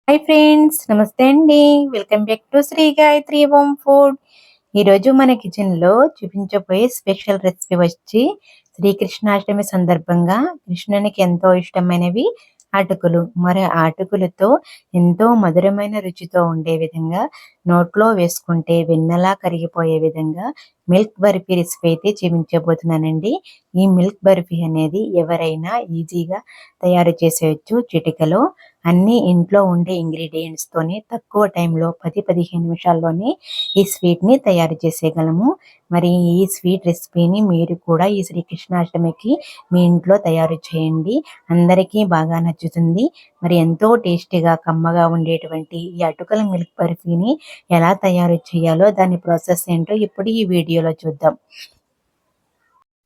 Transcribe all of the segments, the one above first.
Hi friends, నమస్తే అండి. Welcome back to Shri Gayatri home food. ఈరోజు మన కిచెన్లో చూపించబోయే స్పెషల్ రెసిపీ వచ్చి శ్రీకృష్ణాష్టమి సందర్భంగా కృష్ణునికి ఎంతో ఇష్టమైనవి అటుకులు. మరి ఆ అటుకులతో ఎంతో మధురమైన రుచితో ఉండే విధంగా, నోట్లో వేసుకుంటే వెన్నెలా కరిగిపోయే విధంగా మిల్క్ బర్ఫీ రెసిపీ అయితే చూపించబోతున్నానండి. ఈ మిల్క్ బర్ఫీ అనేది ఎవరైనా ఈజీగా తయారు చేసేయచ్చు చిటికలో. అన్నీ ఇంట్లో ఉండే ఇంగ్రీడియంట్స్ తోని తక్కువ టైంలో 10-15 నిమిషాల్లోనే ఈ స్వీట్‌ని తయారు చేసేయగలము. మరి ఈ స్వీట్ రెసిపీని మీరు కూడా ఈ శ్రీకృష్ణాష్టమికి మీ ఇంట్లో తయారు చేయండి. అందరికీ బాగా నచ్చుతుంది. మరి ఎంతో టేస్టీగా, కమ్మగా ఉండేటువంటి ఈ అటుకుల మిల్క్ బర్ఫీని ఎలా తయారు చేయాలో, దాని ప్రాసెస్ ఏంటో ఇప్పుడు ఈ వీడియోలో చూద్దాం.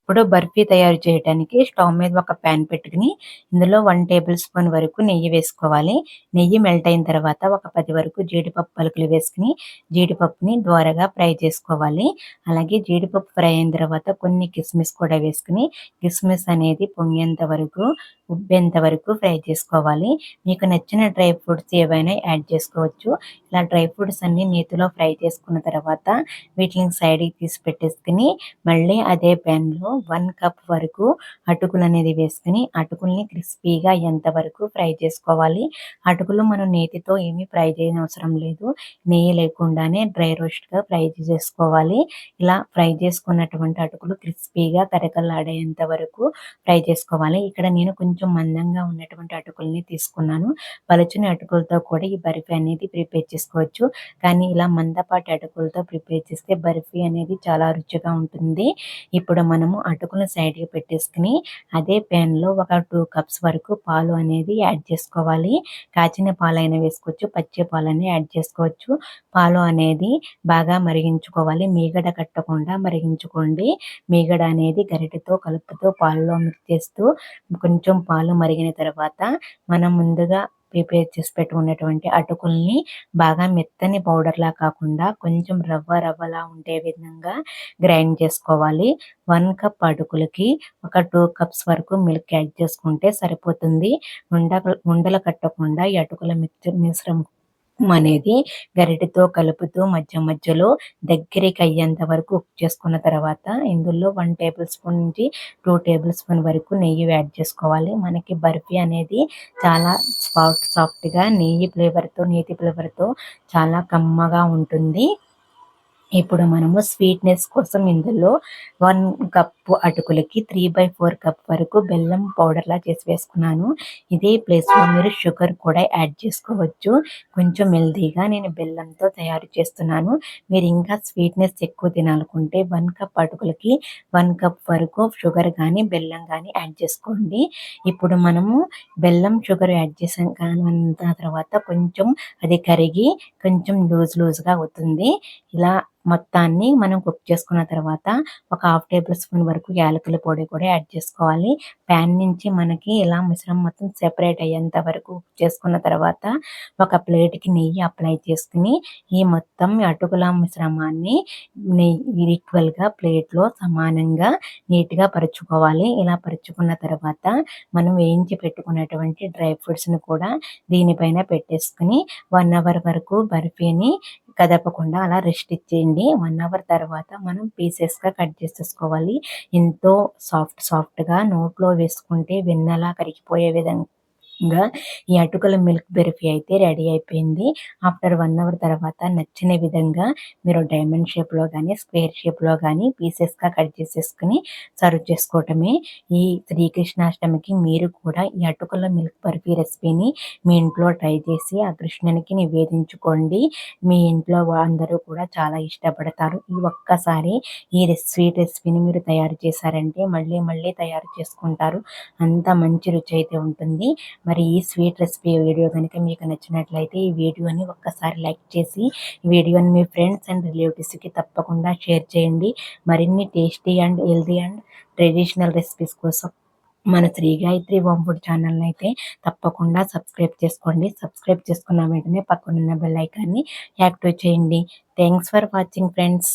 ఇప్పుడు బర్ఫీ తయారు చేయడానికి స్టవ్ మీద ఒక ప్యాన్ పెట్టుకుని ఇందులో 1 టేబుల్ స్పూన్ వరకు నెయ్యి వేసుకోవాలి. నెయ్యి మెల్ట్ అయిన తర్వాత ఒక 10 వరకు జీడిపప్పు పలుకులు వేసుకుని జీడిపప్పుని ద్వారగా ఫ్రై చేసుకోవాలి. అలాగే జీడిపప్పు ఫ్రై అయిన తర్వాత కొన్ని కిస్మిస్ కూడా వేసుకుని కిస్మిస్ అనేది పొంగేంత వరకు, ఉబ్బేంత వరకు ఫ్రై చేసుకోవాలి. మీకు నచ్చిన డ్రై ఫ్రూట్స్ ఏవైనా యాడ్ చేసుకోవచ్చు. ఇలా డ్రై ఫ్రూట్స్ అన్ని నేతిలో ఫ్రై చేసుకున్న తర్వాత వీటిని సైడ్కి తీసి పెట్టేసుకుని మళ్ళీ అదే ప్యాన్లో 1 కప్ వరకు అటుకులు అనేది వేసుకుని అటుకుల్ని క్రిస్పీగా అయ్యేంత వరకు ఫ్రై చేసుకోవాలి. అటుకులు మనం నేతితో ఏమీ ఫ్రై చేయనవసరం లేదు. నెయ్యి లేకుండానే డ్రై రోస్ట్‌గా ఫ్రై చేసుకోవాలి. ఇలా ఫ్రై చేసుకున్నటువంటి అటుకులు క్రిస్పీగా కరకరలాడేంత వరకు ఫ్రై చేసుకోవాలి. ఇక్కడ నేను కొంచెం మందంగా ఉన్నటువంటి అటుకుల్ని తీసుకున్నాను. పలుచని అటుకులతో కూడా ఈ బర్ఫీ అనేది ప్రిపేర్ చేసుకోవచ్చు. కానీ ఇలా మందపాటి అటుకులతో ప్రిపేర్ చేస్తే బర్ఫీ అనేది చాలా రుచిగా ఉంటుంది. ఇప్పుడు మనము అటుకులను సైడ్‌కి పెట్టేసుకుని అదే ప్యాన్‌లో ఒక 2 కప్స్ వరకు పాలు అనేది యాడ్ చేసుకోవాలి. కాచిన పాలైనా వేసుకోవచ్చు, పచ్చి పాలైనా యాడ్ చేసుకోవచ్చు. పాలు అనేది బాగా మరిగించుకోవాలి. మీగడ కట్టకుండా మరిగించుకోండి. మీగడ అనేది గరిటెతో కలుపుతూ పాలలో మిక్స్ చేస్తూ కొంచెం పాలు మరిగిన తర్వాత మనం ముందుగా ప్రిపేర్ చేసి పెట్టుకున్నటువంటి అటుకుల్ని బాగా మెత్తని పౌడర్‌లా కాకుండా కొంచెం రవ్వలా ఉండే విధంగా గ్రైండ్ చేసుకోవాలి. 1 కప్ అటుకులకి ఒక 2 కప్స్ వరకు మిల్క్ యాడ్ చేసుకుంటే సరిపోతుంది. ఉండలు కట్టకుండా ఈ అటుకుల మిశ్రమం అనేది గరిటెతో కలుపుతూ మధ్య మధ్యలో దగ్గరికి అయ్యేంత వరకు కుక్ చేసుకున్న తర్వాత ఇందులో 1 టేబుల్ స్పూన్ నుంచి 2 టేబుల్ స్పూన్ వరకు నెయ్యి యాడ్ చేసుకోవాలి. మనకి బర్ఫీ అనేది చాలా సాఫ్ట్‌గా నేతి ఫ్లేవర్‌తో చాలా కమ్మగా ఉంటుంది. ఇప్పుడు మనము స్వీట్‌నెస్ కోసం ఇందులో 1 కప్పు అటుకులకి 3/4 కప్ వరకు బెల్లం పౌడర్‌లా చేసి వేసుకున్నాను. ఇదే ప్లేస్‌లో మీరు షుగర్ కూడా యాడ్ చేసుకోవచ్చు. కొంచెం హెల్తీగా నేను బెల్లంతో తయారు చేస్తున్నాను. మీరు ఇంకా స్వీట్‌నెస్ ఎక్కువ తినాలనుకుంటే 1 కప్ అటుకులకి 1 కప్ వరకు షుగర్ గానీ, బెల్లం గానీ యాడ్ చేసుకోండి. ఇప్పుడు మనము బెల్లం, షుగర్ యాడ్ చేసాం తర్వాత కొంచెం అది కరిగి కొంచెం లూజ్‌గా అవుతుంది. ఇలా మొత్తాన్ని మనం కుక్ చేసుకున్న తర్వాత ఒక 1/2 టేబుల్ స్పూన్ వరకు యాలకుల పొడి కూడా యాడ్ చేసుకోవాలి. ప్యాన్ నుంచి మనకి ఇలా మిశ్రమం మొత్తం సెపరేట్ అయ్యేంత వరకు కుక్ చేసుకున్న తర్వాత ఒక ప్లేట్‌కి నెయ్యి అప్లై చేసుకుని ఈ మొత్తం అటుకుల మిశ్రమాన్ని ఈక్వల్‌గా ప్లేట్‌లో సమానంగా నీట్‌గా పరుచుకోవాలి. ఇలా పరుచుకున్న తర్వాత మనం వేయించి పెట్టుకున్నటువంటి డ్రై ఫ్రూట్స్‌ని కూడా దీనిపైన పెట్టేసుకుని 1 అవర్ వరకు బర్ఫీని కదపకుండా అలా రెస్ట్ ఇచ్చేయండి. 1 అవర్ తర్వాత మనం పీసెస్‌గా కట్ చేసేసుకోవాలి. ఎంతో సాఫ్ట్‌గా నోట్లో వేసుకుంటే వెన్నలా కరిగిపోయే విధంగా ఈ అటుకుల మిల్క్ బర్ఫీ అయితే రెడీ అయిపోయింది. ఆఫ్టర్ 1 అవర్ తర్వాత నచ్చిన విధంగా మీరు డైమండ్ షేప్‌లో గానీ, స్క్వేర్ షేప్‌లో గానీ పీసెస్‌గా కట్ చేసేసుకొని సర్వ్ చేసుకోవటమే. ఈ శ్రీకృష్ణాష్టమికి మీరు కూడా ఈ అటుకుల మిల్క్ బర్ఫీ రెసిపీని మీ ఇంట్లో ట్రై చేసి ఆ కృష్ణునికి నివేదించుకోండి. మీ ఇంట్లో అందరూ కూడా చాలా ఇష్టపడతారు. ఈ ఒక్కసారి ఈ స్వీట్ రెసిపీని మీరు తయారు చేశారంటే మళ్ళీ తయారు చేసుకుంటారు. అంత మంచి రుచి అయితే ఉంటుంది. మరి ఈ స్వీట్ రెసిపీ వీడియో కనుక మీకు నచ్చినట్లయితే ఈ వీడియోని ఒక్కసారి లైక్ చేసి ఈ వీడియోని మీ ఫ్రెండ్స్ అండ్ రిలేటివ్స్‌కి తప్పకుండా షేర్ చేయండి. మరిన్ని tasty and healthy and traditional recipes కోసం మన శ్రీ గాయత్రి హోమ్ ఫుడ్ ఛానల్‌ని అయితే తప్పకుండా సబ్స్క్రైబ్ చేసుకోండి. సబ్స్క్రైబ్ చేసుకున్న వెంటనే పక్కనున్న బెల్ ఐకాన్‌ని యాక్టివేట్ చేయండి. Thanks for watching friends.